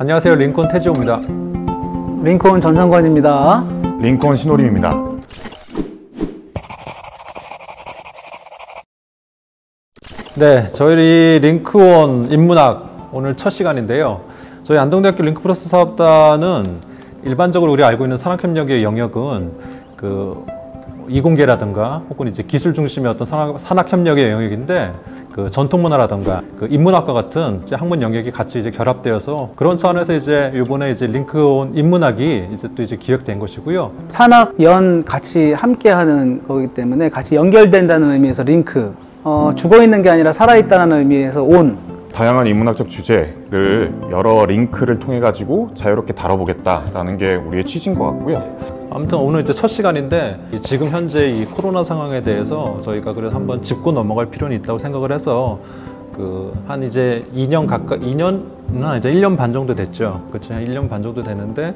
안녕하세요. 링컨 태지호입니다. 링컨 전상관입니다. 링컨 신호림입니다. 네, 저희 링크원 인문학 오늘 첫 시간인데요. 저희 안동대학교 링크플러스 사업단은 일반적으로 우리가 알고 있는 산학협력의 영역은 그 이공계라든가 혹은 이제 기술 중심의 어떤 산학협력의 영역인데, 그 전통문화라든가 그 인문학과 같은 이제 학문 영역이 같이 이제 결합되어서 그런 차원에서 이제 이번에 이제 링크온 인문학이 이제 또 이제 기획된 것이고요. 산학, 연 같이 함께하는 거기 때문에 같이 연결된다는 의미에서 링크. 죽어 있는 게 아니라 살아 있다는 의미에서 온. 다양한 인문학적 주제를 여러 링크를 통해 가지고 자유롭게 다뤄보겠다라는 게 우리의 취지인 것 같고요. 아무튼 오늘 이제 첫 시간인데 지금 현재 이 코로나 상황에 대해서 저희가 그래서 한번 짚고 넘어갈 필요는 있다고 생각을 해서 한 이제 2년 가까이, 2년은 이제 1년 반 정도 됐죠. 그렇죠. 1년 반 정도 됐는데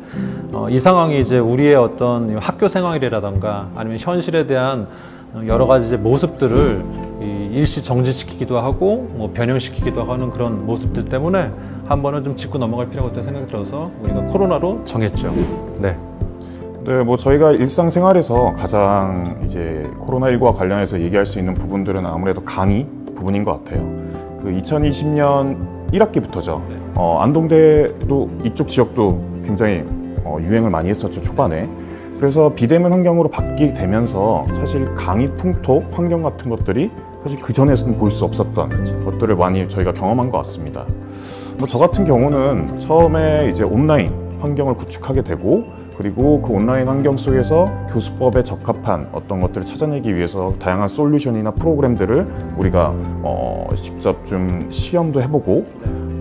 이 상황이 이제 우리의 어떤 학교 생활이라던가 아니면 현실에 대한 여러 가지 이제 모습들을 일시 정지시키기도 하고 뭐 변형시키기도 하는 그런 모습들 때문에 한 번은 좀 짚고 넘어갈 필요가 있다는 생각이 들어서 우리가 코로나로 정했죠. 네. 네, 뭐 저희가 일상생활에서 가장 이제 코로나19와 관련해서 얘기할 수 있는 부분들은 아무래도 강의 부분인 것 같아요. 2020년 1학기부터죠. 안동대도 이쪽 지역도 굉장히 유행을 많이 했었죠, 초반에. 그래서 비대면 환경으로 바뀌게 되면서 사실 강의 풍토, 환경 같은 것들이 사실 그 전에서는 볼 수 없었던 것들을 많이 저희가 경험한 것 같습니다. 뭐 저 같은 경우는 처음에 이제 온라인 환경을 구축하게 되고, 그리고 그 온라인 환경 속에서 교수법에 적합한 어떤 것들을 찾아내기 위해서 다양한 솔루션이나 프로그램들을 우리가 직접 좀 시험도 해보고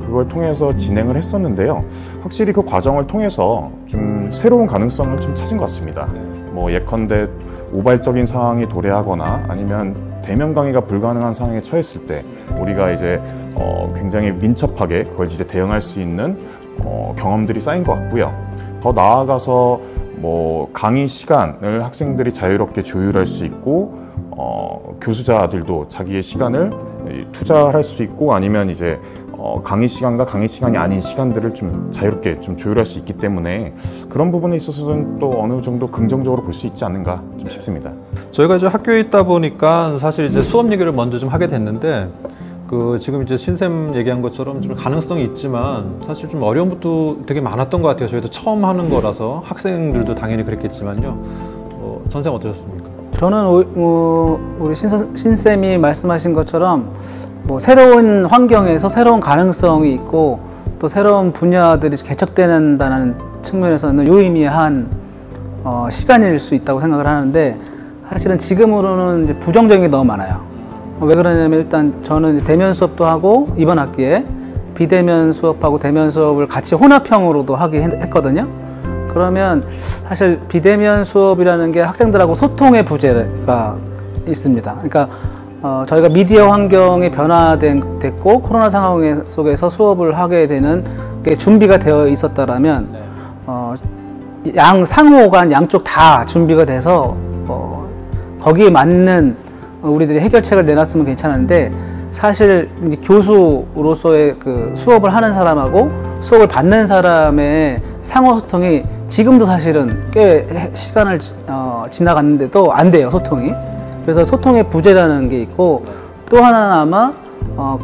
그걸 통해서 진행을 했었는데요. 확실히 그 과정을 통해서 좀 새로운 가능성을 좀 찾은 것 같습니다. 뭐 예컨대 우발적인 상황이 도래하거나 아니면 대면 강의가 불가능한 상황에 처했을 때 우리가 이제 굉장히 민첩하게 그걸 이제 대응할 수 있는 경험들이 쌓인 것 같고요. 더 나아가서 뭐 강의 시간을 학생들이 자유롭게 조율할 수 있고 교수자들도 자기의 시간을 투자할 수 있고 아니면 이제 강의 시간과 강의 시간이 아닌 시간들을 좀 자유롭게 좀 조율할 수 있기 때문에 그런 부분에 있어서는 또 어느 정도 긍정적으로 볼 수 있지 않는가 좀 싶습니다. 저희가 이제 학교에 있다 보니까 사실 이제 수업 얘기를 먼저 좀 하게 됐는데 지금 이제 신쌤 얘기한 것처럼 좀 가능성이 있지만 사실 좀 어려운 것도 되게 많았던 것 같아요. 저희도 처음 하는 거라서 학생들도 당연히 그랬겠지만요. 전생 어떠셨습니까? 저는 우리 신쌤이 말씀하신 것처럼 뭐 새로운 환경에서 새로운 가능성이 있고 또 새로운 분야들이 개척된다는 측면에서는 유의미한 시간일 수 있다고 생각을 하는데, 사실은 지금으로는 이제 부정적인 게 너무 많아요. 왜 그러냐면 일단 저는 대면 수업도 하고 이번 학기에 비대면 수업하고 대면 수업을 같이 혼합형으로도 했거든요. 그러면 사실 비대면 수업이라는 게 학생들하고 소통의 부재가 있습니다. 그러니까 저희가 미디어 환경이 변화됐고 코로나 상황 속에서 수업을 하게 되는 게 준비가 되어 있었다라면 상호 간 양쪽 다 준비가 돼서 거기에 맞는 우리들이 해결책을 내놨으면 괜찮은데, 사실 이제 교수로서의 그 수업을 하는 사람하고 수업을 받는 사람의 상호 소통이 지금도 사실은 꽤 시간을 지나갔는데도 안 돼요, 소통이. 그래서 소통의 부재라는 게 있고, 또 하나는 아마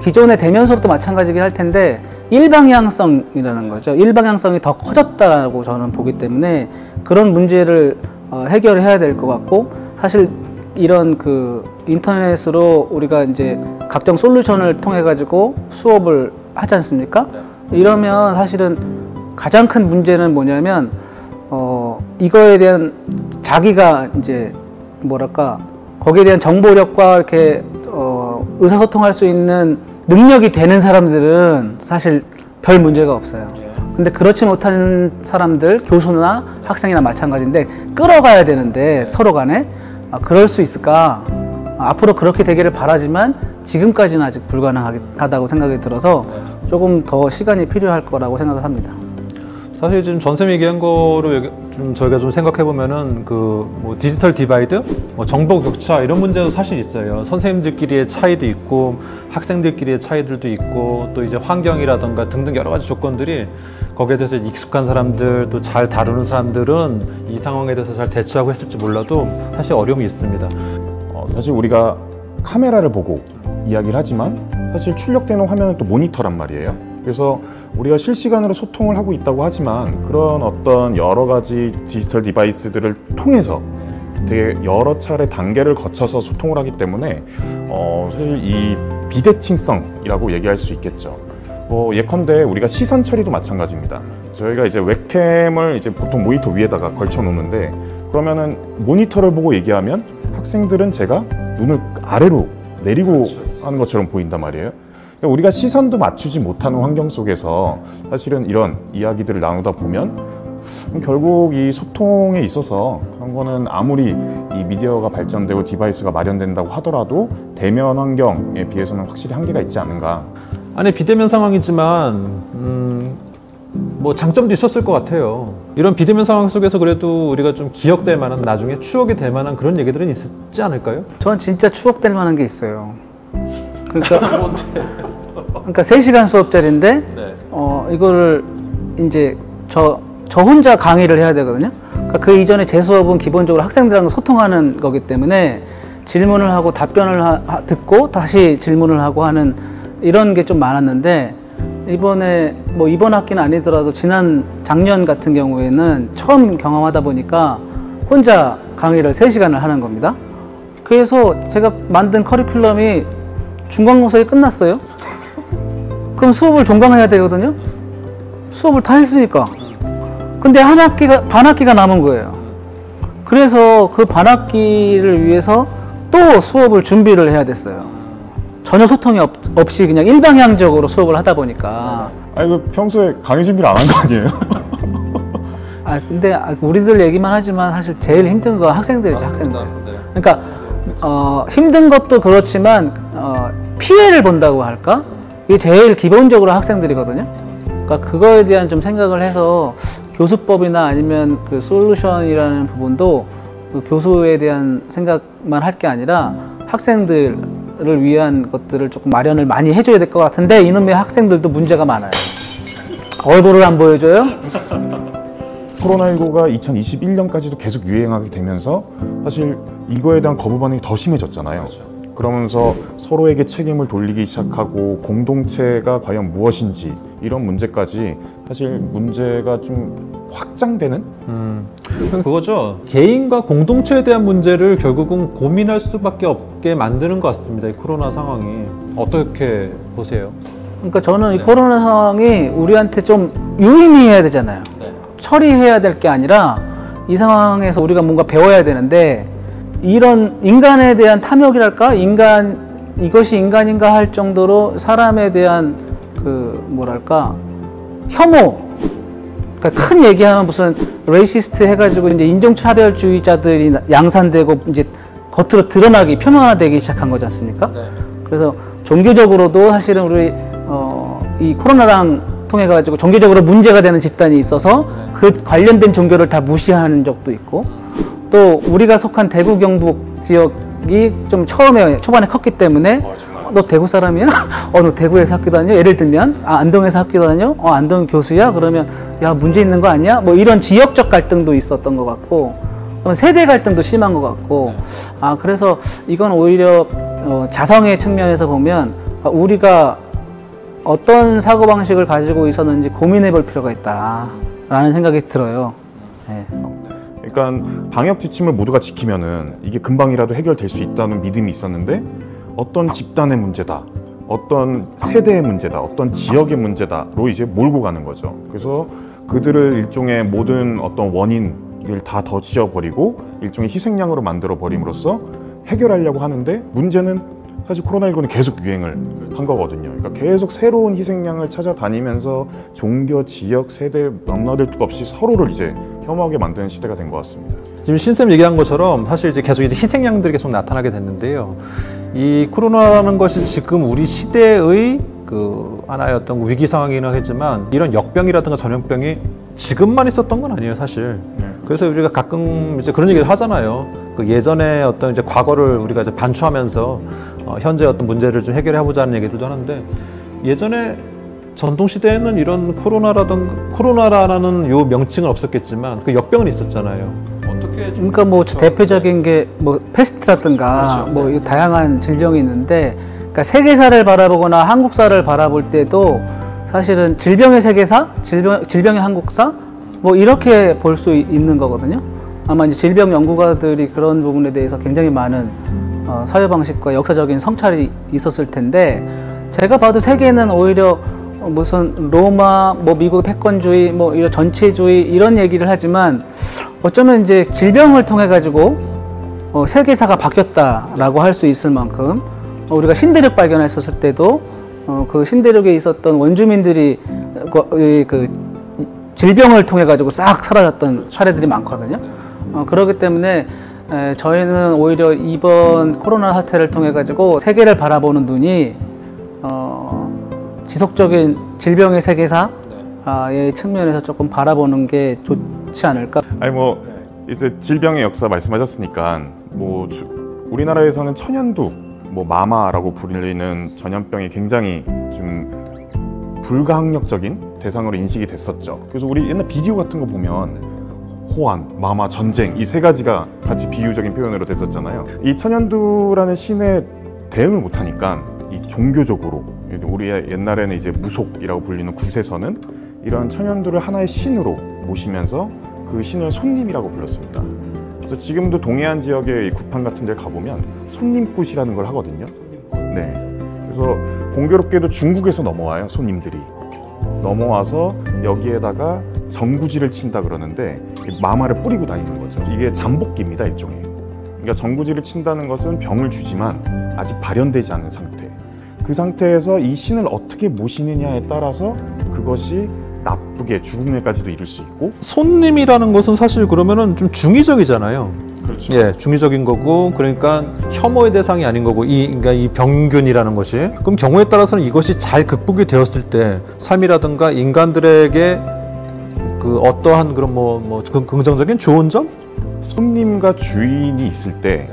기존의 대면 수업도 마찬가지긴 할 텐데 일방향성이라는 거죠. 일방향성이 더 커졌다고 저는 보기 때문에 그런 문제를 해결해야 될 것 같고, 사실 이런 인터넷으로 우리가 이제 각종 솔루션을 통해 가지고 수업을 하지 않습니까? 이러면 사실은 가장 큰 문제는 뭐냐면 이거에 대한 자기가 이제 뭐랄까 거기에 대한 정보력과 이렇게 의사소통할 수 있는 능력이 되는 사람들은 사실 별 문제가 없어요. 근데 그렇지 못한 사람들, 교수나 학생이나 마찬가지인데 끌어가야 되는데 서로 간에 그럴 수 있을까? 앞으로 그렇게 되기를 바라지만 지금까지는 아직 불가능하다고 생각이 들어서 조금 더 시간이 필요할 거라고 생각을 합니다. 사실 지금 전쌤이 얘기한 거로 좀 저희가 좀 생각해 보면은 그 뭐 디지털 디바이드, 뭐 정보 격차 이런 문제도 사실 있어요. 선생님들끼리의 차이도 있고 학생들끼리의 차이들도 있고 또 이제 환경이라던가 등등 여러 가지 조건들이 거기에 대해서 익숙한 사람들 또 잘 다루는 사람들은 이 상황에 대해서 잘 대처하고 했을지 몰라도 사실 어려움이 있습니다. 사실 우리가 카메라를 보고 이야기를 하지만 사실 출력되는 화면은 또 모니터란 말이에요. 그래서 우리가 실시간으로 소통을 하고 있다고 하지만 그런 어떤 여러 가지 디지털 디바이스들을 통해서 되게 여러 차례 단계를 거쳐서 소통을 하기 때문에 사실 이 비대칭성이라고 얘기할 수 있겠죠. 예컨대 우리가 시선 처리도 마찬가지입니다. 저희가 이제 웹캠을 이제 보통 모니터 위에다가 걸쳐 놓는데 그러면은 모니터를 보고 얘기하면 학생들은 제가 눈을 아래로 내리고 하는 것처럼 보인단 말이에요. 그러니까 우리가 시선도 맞추지 못하는 환경 속에서 사실은 이런 이야기들을 나누다 보면 결국 이 소통에 있어서 그런 거는 아무리 이 미디어가 발전되고 디바이스가 마련된다고 하더라도 대면 환경에 비해서는 확실히 한계가 있지 않은가. 아니 비대면 상황이지만 뭐 장점도 있었을 것 같아요. 이런 비대면 상황 속에서 그래도 우리가 좀 기억될 만한 나중에 추억이 될 만한 그런 얘기들은 있지 않을까요? 전 진짜 추억될 만한 게 있어요. 그러니까 3시간 수업짜리인데 네. 이거를 이제 저 혼자 강의를 해야 되거든요. 그러니까 그 이전에 제 수업은 기본적으로 학생들하고 소통하는 거기 때문에 질문을 하고 답변을 듣고 다시 질문을 하고 하는 이런 게 좀 많았는데 이번에 뭐 이번 학기는 아니더라도 작년 같은 경우에는 처음 경험하다 보니까 혼자 강의를 3시간을 하는 겁니다. 그래서 제가 만든 커리큘럼이 중간고사에 끝났어요. 그럼 수업을 종강해야 되거든요. 수업을 다 했으니까. 근데 반 학기가 남은 거예요. 그래서 그 반 학기를 위해서 또 수업을 준비를 해야 됐어요. 전혀 소통이 없이 그냥 일방향적으로 수업을 하다 보니까. 아니 평소에 강의 준비를 안 한 거 아니에요? 근데 우리들 얘기만 하지만 사실 제일 힘든 건 학생들이죠. 학생들. 네. 그러니까 힘든 것도 그렇지만 피해를 본다고 할까? 이게 제일 기본적으로 학생들이거든요. 그러니까 그거에 대한 좀 생각을 해서 교수법이나 아니면 그 솔루션이라는 부분도 그 교수에 대한 생각만 할 게 아니라 학생들을 위한 것들을 조금 마련을 많이 해줘야 될 것 같은데 이놈의 학생들도 문제가 많아요. 얼굴을 안 보여줘요? 코로나19가 2021년까지도 계속 유행하게 되면서 사실 이거에 대한 거부 반응이 더 심해졌잖아요. 그러면서 서로에게 책임을 돌리기 시작하고 공동체가 과연 무엇인지 이런 문제까지 사실 문제가 좀 확장되는? 그거죠. 개인과 공동체에 대한 문제를 결국은 고민할 수밖에 없게 만드는 것 같습니다. 이 코로나 상황이. 어떻게 보세요? 그러니까 저는 이 코로나 상황이 우리한테 좀 유의미해야 되잖아요. 처리해야 될 게 아니라 이 상황에서 우리가 뭔가 배워야 되는데 이런 인간에 대한 탐욕이랄까? 이것이 인간인가 할 정도로 사람에 대한 혐오. 그러니까 큰 얘기하면 무슨 레이시스트 해가지고 이제 인종차별주의자들이 양산되고 이제 겉으로 드러나기, 표면화되기 시작한 거지 않습니까? 네. 그래서 종교적으로도 사실은 우리 이 코로나랑 통해가지고 종교적으로 문제가 되는 집단이 있어서 그 관련된 종교를 다 무시하는 적도 있고 또 우리가 속한 대구 경북 지역이 좀 초반에 컸기 때문에 너 대구 사람이야? 너 대구에서 학교 다녀? 예를 들면 안동에서 학교 다녀? 안동 교수야? 그러면 야 문제 있는 거 아니야? 뭐 이런 지역적 갈등도 있었던 것 같고 세대 갈등도 심한 것 같고 그래서 이건 오히려 자성의 측면에서 보면 우리가 어떤 사고방식을 가지고 있었는지 고민해 볼 필요가 있다라는 생각이 들어요. 네. 그러니까 방역 지침을 모두가 지키면은 이게 금방이라도 해결될 수 있다는 믿음이 있었는데 어떤 집단의 문제다, 어떤 세대의 문제다, 어떤 지역의 문제다로 이제 몰고 가는 거죠. 그래서 그들을 일종의 모든 어떤 원인을 다 덧지어버리고 일종의 희생양으로 만들어 버림으로써 해결하려고 하는데 문제는 사실 코로나19는 계속 유행을 한 거거든요. 그러니까 계속 새로운 희생양을 찾아다니면서 종교, 지역, 세대 넘나들 것 없이 서로를 이제 혐오하게 만드는 시대가 된 것 같습니다. 지금 신쌤 얘기한 것처럼 사실 이제 계속 희생양들이 계속 나타나게 됐는데요. 이 코로나라는 것이 지금 우리 시대의 그 하나의 어떤 위기 상황이긴 하겠지만 이런 역병이라든가 전염병이 지금만 있었던 건 아니에요, 사실. 그래서 우리가 가끔 이제 그런 얘기를 하잖아요. 그 예전에 어떤 이제 과거를 우리가 이제 반추하면서 현재 어떤 문제를 좀 해결해 보자는 얘기들도 하는데, 예전에 전통 시대에는 이런 코로나라는 요 명칭은 없었겠지만 그 역병은 있었잖아요. 어떻게 그러니까 뭐 대표적인 게 뭐 패스트라든가 그렇죠. 뭐 다양한 질병이 있는데, 그러니까 세계사를 바라보거나 한국사를 바라볼 때도 사실은 질병의 세계사, 질병의 한국사 뭐 이렇게 볼 수 있는 거거든요. 아마 이제 질병 연구가들이 그런 부분에 대해서 굉장히 많은 사회 방식과 역사적인 성찰이 있었을 텐데, 제가 봐도 세계는 오히려 무슨 로마, 뭐 미국 패권주의, 뭐 이런 전체주의 이런 얘기를 하지만 어쩌면 이제 질병을 통해 가지고 세계사가 바뀌었다라고 할 수 있을 만큼, 우리가 신대륙 발견했었을 때도 그 신대륙에 있었던 원주민들이 그 질병을 통해 가지고 싹 사라졌던 사례들이 많거든요. 그렇기 때문에 저희는 오히려 이번 코로나 사태를 통해 가지고 세계를 바라보는 눈이 지속적인 질병의 세계사의 측면에서 조금 바라보는 게 좋지 않을까. 아니 뭐 이제 질병의 역사 말씀하셨으니까 뭐 우리나라에서는 천연두, 뭐 마마라고 불리는 전염병이 굉장히 좀 불가항력적인 대상으로 인식이 됐었죠. 그래서 우리 옛날 비디오 같은 거 보면 호환, 마마, 전쟁 이 세 가지가 같이 비유적인 표현으로 됐었잖아요. 이 천연두라는 신에 대응을 못하니까 이 종교적으로, 우리 옛날에는 이제 무속이라고 불리는 굿에서는 이런 천연두를 하나의 신으로 모시면서 그 신을 손님이라고 불렀습니다. 그래서 지금도 동해안 지역의 굿판 같은 데 가보면 손님굿이라는 걸 하거든요. 네. 그래서 공교롭게도 중국에서 넘어와요, 손님들이. 넘어와서 여기에다가 전구지를 친다 그러는데 마마를 뿌리고 다니는 거죠. 이게 잠복기입니다, 일종의. 그러니까 전구지를 친다는 것은 병을 주지만 아직 발현되지 않은 상태. 그 상태에서 이 신을 어떻게 모시느냐에 따라서 그것이 나쁘게 죽음에까지도 이를 수 있고. 손님이라는 것은 사실 그러면은 좀 중의적이잖아요. 그렇죠. 예, 중의적인 거고, 그러니까 혐오의 대상이 아닌 거고, 그러니까 이 병균이라는 것이. 그럼 경우에 따라서는 이것이 잘 극복이 되었을 때 삶이라든가 인간들에게 그 어떠한 그런 긍정적인 좋은 점? 손님과 주인이 있을 때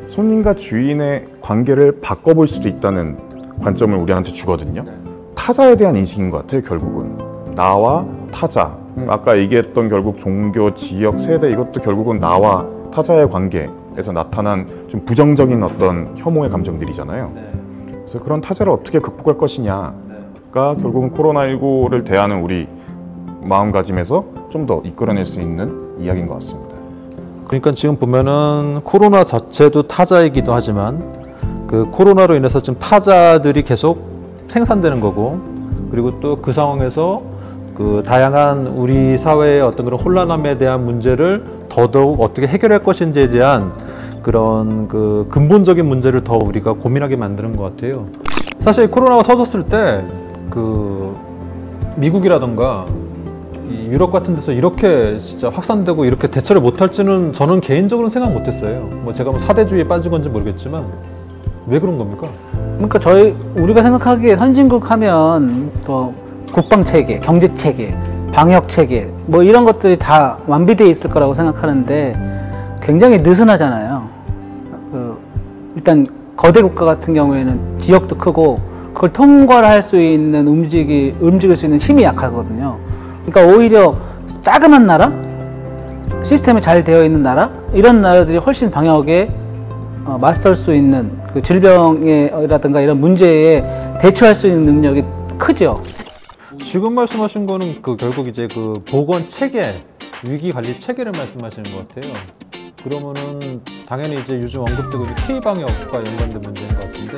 손님과 주인의 관계를 바꿔볼 수도 있다는 관점을 우리한테 주거든요. 타자에 대한 인식인 것 같아요, 결국은. 나와 타자. 아까 얘기했던 결국 종교, 지역, 세대, 이것도 결국은 나와 타자의 관계에서 나타난 좀 부정적인 어떤 혐오의 감정들이잖아요. 그래서 그런 타자를 어떻게 극복할 것이냐가 결국은 코로나19를 대하는 우리 마음가짐에서 좀 더 이끌어낼 수 있는 이야기인 것 같습니다. 그러니까 지금 보면은 코로나 자체도 타자이기도 하지만 그 코로나로 인해서 지금 타자들이 계속 생산되는 거고, 그리고 또 그 상황에서 그 다양한 우리 사회의 어떤 그런 혼란함에 대한 문제를 더더욱 어떻게 해결할 것인지에 대한 그런 그 근본적인 문제를 더 우리가 고민하게 만드는 것 같아요. 사실 코로나가 터졌을 때 그 미국이라던가 이 유럽 같은 데서 이렇게 진짜 확산되고 이렇게 대처를 못할지는 저는 개인적으로는 생각 못했어요. 뭐 제가 뭐 사대주의에 빠진 건지 모르겠지만 왜 그런 겁니까? 그러니까 우리가 생각하기에 선진국 하면 또 국방 체계, 경제 체계, 방역 체계 뭐 이런 것들이 다 완비되어 있을 거라고 생각하는데 굉장히 느슨하잖아요. 일단 거대 국가 같은 경우에는 지역도 크고 그걸 통과할 수 있는 움직일 수 있는 힘이 약하거든요. 그러니까 오히려 자그만 나라, 시스템이 잘 되어 있는 나라, 이런 나라들이 훨씬 방역에 맞설 수 있는 그 질병이라든가 이런 문제에 대처할 수 있는 능력이 크죠. 지금 말씀하신 거는 그 결국 이제 그 보건 체계, 위기 관리 체계를 말씀하시는 것 같아요. 그러면은 당연히 이제 요즘 언급되고 있는 K 방역과 연관된 문제인 것 같은데,